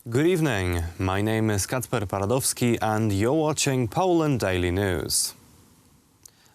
Good evening, my name is Kacper Paradowski and you're watching Poland Daily News.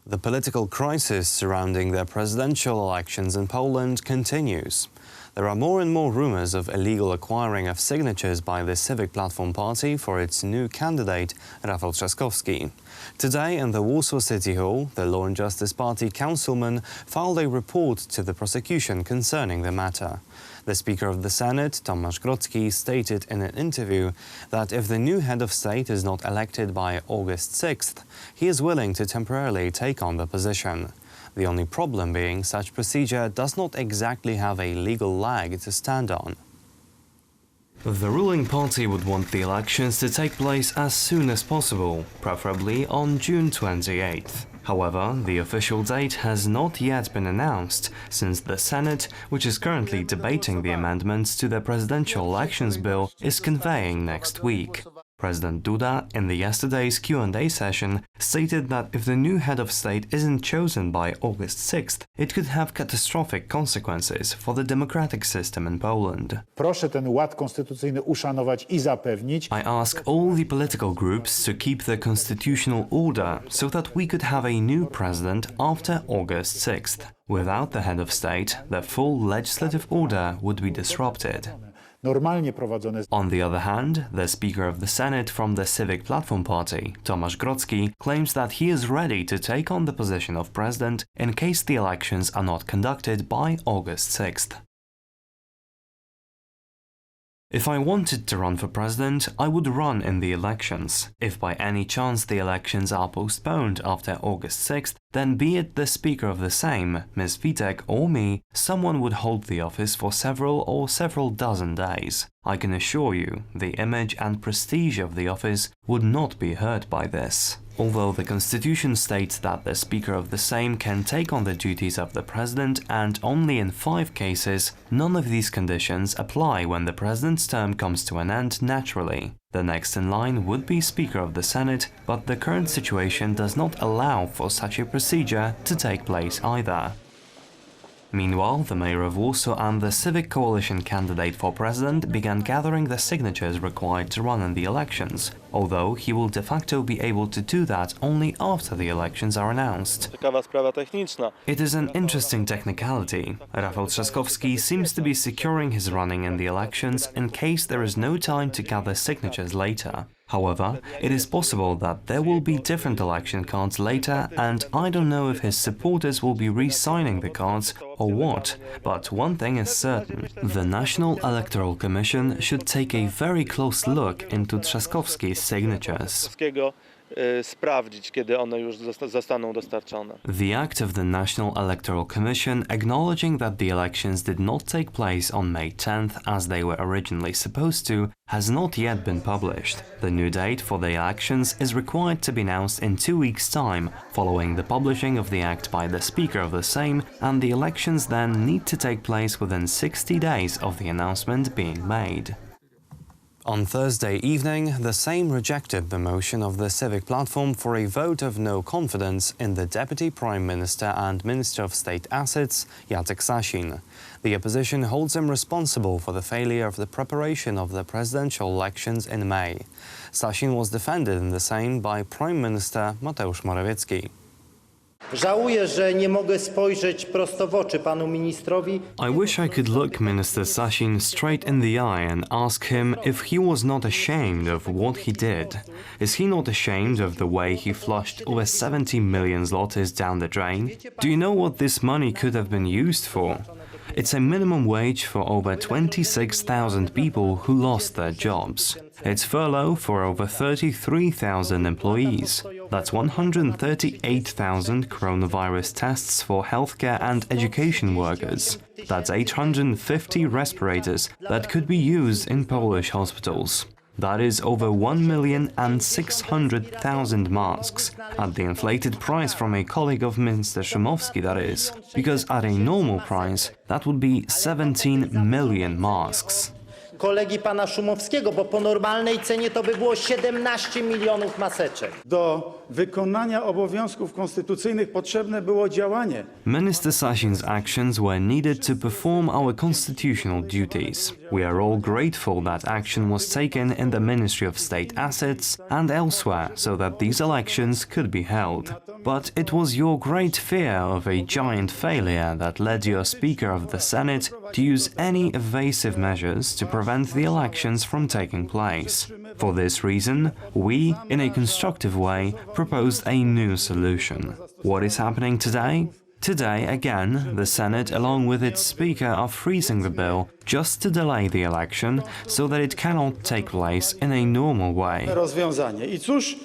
The political crisis surrounding the presidential elections in Poland continues. There are more and more rumors of illegal acquiring of signatures by the Civic Platform party for its new candidate, Rafał Trzaskowski. Today in the Warsaw City Hall, the Law and Justice Party councilmen filed a report to the prosecution concerning the matter. The Speaker of the Senate, Tomasz Grodzki, stated in an interview that if the new head of state is not elected by August 6th, he is willing to temporarily take on the position. The only problem being such procedure does not exactly have a legal leg to stand on. The ruling party would want the elections to take place as soon as possible, preferably on June 28th. However, the official date has not yet been announced, since the Senate, which is currently debating the amendments to the presidential elections bill, is convening next week. President Duda, in yesterday's Q&A session, stated that if the new head of state isn't chosen by August 6th, it could have catastrophic consequences for the democratic system in Poland. Proszę ten ład konstytucyjny uszanować I zapewnić. I ask all the political groups to keep the constitutional order so that we could have a new president after August 6th. Without the head of state, the full legislative order would be disrupted. On the other hand, the Speaker of the Senate from the Civic Platform party, Tomasz Grodzki, claims that he is ready to take on the position of president in case the elections are not conducted by August 6th. If I wanted to run for president, I would run in the elections. If by any chance the elections are postponed after August 6th, then be it the Speaker of the Sejm, Ms. Witek, or me, someone would hold the office for several dozen days. I can assure you, the image and prestige of the office would not be hurt by this. Although the constitution states that the Speaker of the Sejm can take on the duties of the President and only in 5 cases, none of these conditions apply when the President's term comes to an end naturally. The next in line would be Speaker of the Senate, but the current situation does not allow for such a procedure to take place either. Meanwhile, the mayor of Warsaw and the Civic Coalition candidate for president began gathering the signatures required to run in the elections, although he will de facto be able to do that only after the elections are announced. It is an interesting technicality. Rafał Trzaskowski seems to be securing his running in the elections in case there is no time to gather signatures later. However, it is possible that there will be different election cards later, and I don't know if his supporters will be re-signing the cards or what, but one thing is certain. The National Electoral Commission should take a very close look into Trzaskowski's signatures. The act of the National Electoral Commission acknowledging that the elections did not take place on May 10th as they were originally supposed to has not yet been published. The new date for the elections is required to be announced in 2 weeks' time, following the publishing of the act by the Speaker of the Sejm, and the elections then need to take place within 60 days of the announcement being made. On Thursday evening, the Sejm rejected the motion of the Civic Platform for a vote of no confidence in the Deputy Prime Minister and Minister of State Assets, Jacek Sasin. The opposition holds him responsible for the failure of the preparation of the presidential elections in May. Sasin was defended in the Sejm by Prime Minister Mateusz Morawiecki. Żałuję, że nie mogę spojrzeć prosto w oczy panu ministrowi. I wish I could look Minister Sasin straight in the eye and ask him if he was not ashamed of what he did. Is he not ashamed of the way he flushed over 70 million zlotys down the drain? Do you know what this money could have been used for? It's a minimum wage for over 26,000 people who lost their jobs. It's furlough for over 33,000 employees. That's 138,000 coronavirus tests for healthcare and education workers. That's 850 respirators that could be used in Polish hospitals. That is over 1,600,000 masks, at the inflated price from a colleague of Mr. Szumowski, that is, because at a normal price, that would be 17 million masks. kolegi pana Szumowskiego, bo po normalnej cenie to by było 17 milionów maseczek. Do wykonania obowiązków konstytucyjnych potrzebne było działanie. Minister Sashin's actions were needed to perform our constitutional duties. We are all grateful that action was taken in the Ministry of State Assets and elsewhere so that these elections could be held. But it was your great fear of a giant failure that led your Speaker of the Senate to use any evasive measures to prevent the elections from taking place. For this reason, we, in a constructive way, proposed a new solution. What is happening today? Today, again, the Senate, along with its Speaker, are freezing the bill just to delay the election so that it cannot take place in a normal way. Rozwiązanie. I cóż,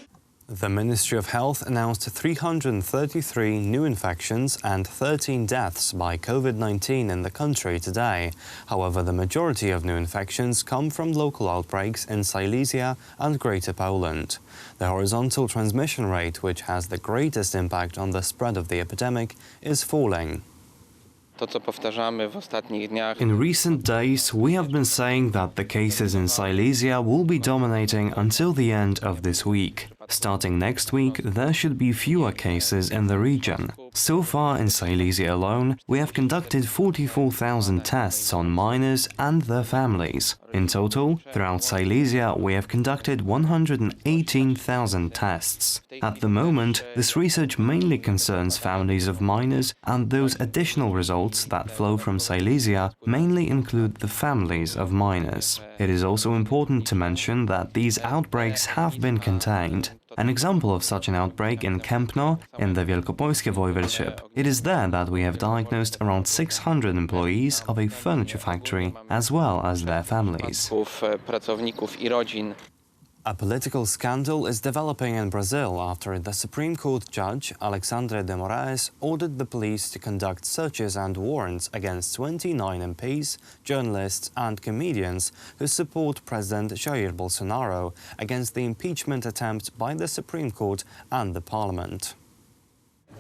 The Ministry of Health announced 333 new infections and 13 deaths by COVID-19 in the country today. However, the majority of new infections come from local outbreaks in Silesia and Greater Poland. The horizontal transmission rate, which has the greatest impact on the spread of the epidemic, is falling. To, co powtarzamy w ostatnich dniach. In recent days, we have been saying that the cases in Silesia will be dominating until the end of this week. Starting next week, there should be fewer cases in the region. So far in Silesia alone, we have conducted 44,000 tests on minors and their families. In total, throughout Silesia, we have conducted 118,000 tests. At the moment, this research mainly concerns families of minors, and those additional results that flow from Silesia mainly include the families of minors. It is also important to mention that these outbreaks have been contained. An example of such an outbreak in Kępno, in the Wielkopolskie voivodeship. It is there that we have diagnosed around 600 employees of a furniture factory, as well as their families. Pracowników i rodzin. A political scandal is developing in Brazil after the Supreme Court judge Alexandre de Moraes ordered the police to conduct searches and warrants against 29 MPs, journalists and comedians who support President Jair Bolsonaro against the impeachment attempt by the Supreme Court and the Parliament.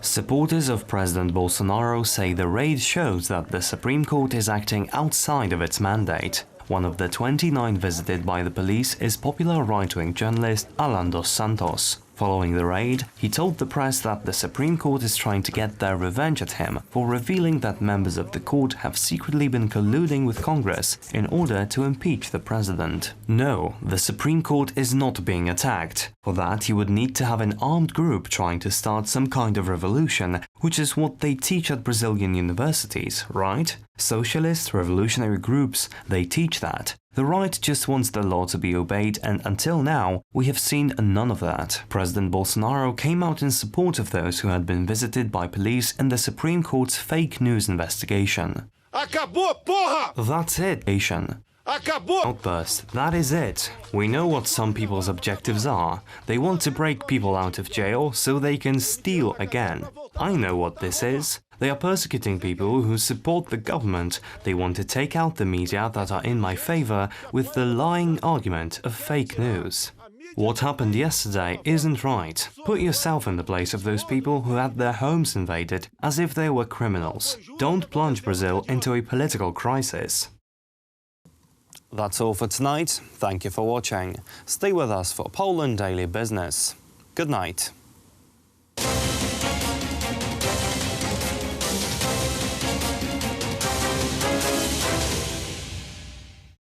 Supporters of President Bolsonaro say the raid shows that the Supreme Court is acting outside of its mandate. One of the 29 visited by the police is popular right-wing journalist Alan dos Santos. Following the raid, he told the press that the Supreme Court is trying to get their revenge at him for revealing that members of the court have secretly been colluding with Congress in order to impeach the president. No, the Supreme Court is not being attacked. For that, you would need to have an armed group trying to start some kind of revolution, which is what they teach at Brazilian universities, right? Socialist, revolutionary groups, they teach that. The right just wants the law to be obeyed, and until now, we have seen none of that. President Bolsonaro came out in support of those who had been visited by police in the Supreme Court's fake news investigation. Acabou, porra! That's it, Acabou! outburst. That is it. We know what some people's objectives are. They want to break people out of jail so they can steal again. I know what this is. They are persecuting people who support the government. They want to take out the media that are in my favor with the lying argument of fake news. What happened yesterday isn't right. Put yourself in the place of those people who had their homes invaded as if they were criminals. Don't plunge Brazil into a political crisis. That's all for tonight. Thank you for watching. Stay with us for Poland Daily Business. Good night.